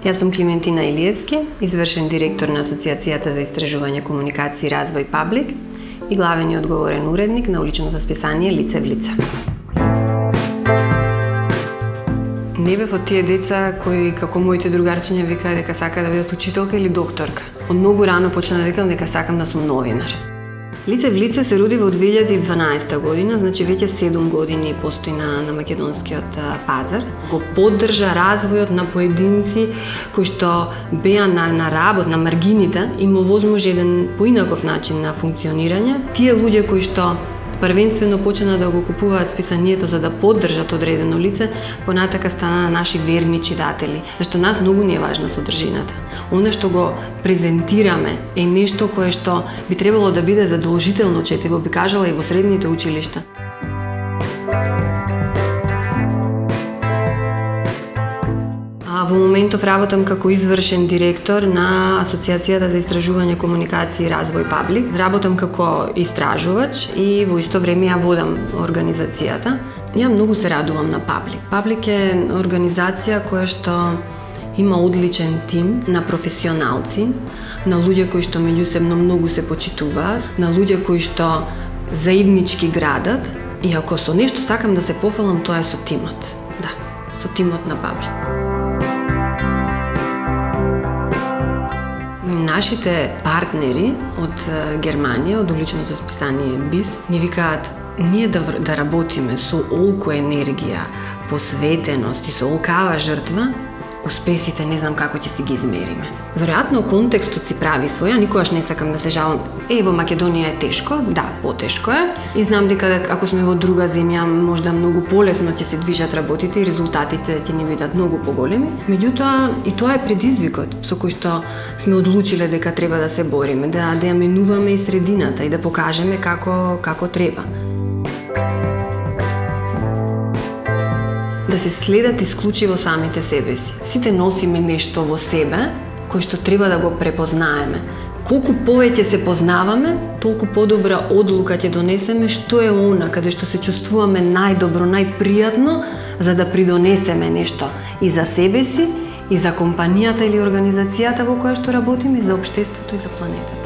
Јас сум Климентина Илиевски, извршен директор на Асоцијацијата за истражување комуникација и развој Паблик и главен и одговорен уредник на уличното списание Лице в лице. Не бев од тие деца кои, како моите другарчиња, викаа дека сака да бидат учителка или докторка. Од многу рано почна да викам дека сакам да сум новинар. Лице в лице се роди во 2012 година, значи веќе 7 години постои на македонскиот пазар. Го поддржа развојот на поединци кои што беа на работ, на маргините, им овозможи еден поинаков начин на функционирање. Тие луѓе кои што првенствено почна да го купуваат списанието за да поддржат одредено лице, понатака стана наши верни читатели. Зашто нас многу не е важна содржината. Оно што го презентираме е нешто кое што би требало да биде задолжително четиво, би кажала и во средните училишта. Во моментов работам како извршен директор на Асоцијацијата за истражување комуникација и развој Паблик. Работам како истражувач и во исто време ја водам организацијата. Ја многу се радувам на Паблик. Паблик е организација која што има одличен тим на професионалци, на луѓе кои што меѓусебно многу се почитуваат, на луѓе кои што заеднички градат, и ако со нешто сакам да се пофалам, тоа е со тимот. Да, со тимот на Паблик. Нашите партнери од Германија, од уличното списание БИС, ни викаат ние да работиме со олку енергија, посветеност и со олкава жртва, успесите не знам како ќе си ги измериме. Веројатно контекстот си прави своја, никогаш не сакам да се жалам. Во Македонија е тешко, да, потешко е. И знам дека ако сме во друга земја, можда многу полесно ќе се движат работите и резултатите ќе ни бидат многу поголеми. Меѓутоа, и тоа е предизвикот со кој што сме одлучиле дека треба да се бориме, да ја менуваме и средината и да покажеме како треба. Да се следат исклучиво самите себе си. Сите носиме нешто во себе, кој што треба да го препознаеме. Колку повеќе се познаваме, толку подобра одлука ќе донесеме што е она каде што се чувствуваме најдобро, најпријатно, за да придонесеме нешто и за себе си, и за компанијата или организацијата во која што работиме, и за општеството и за планетата.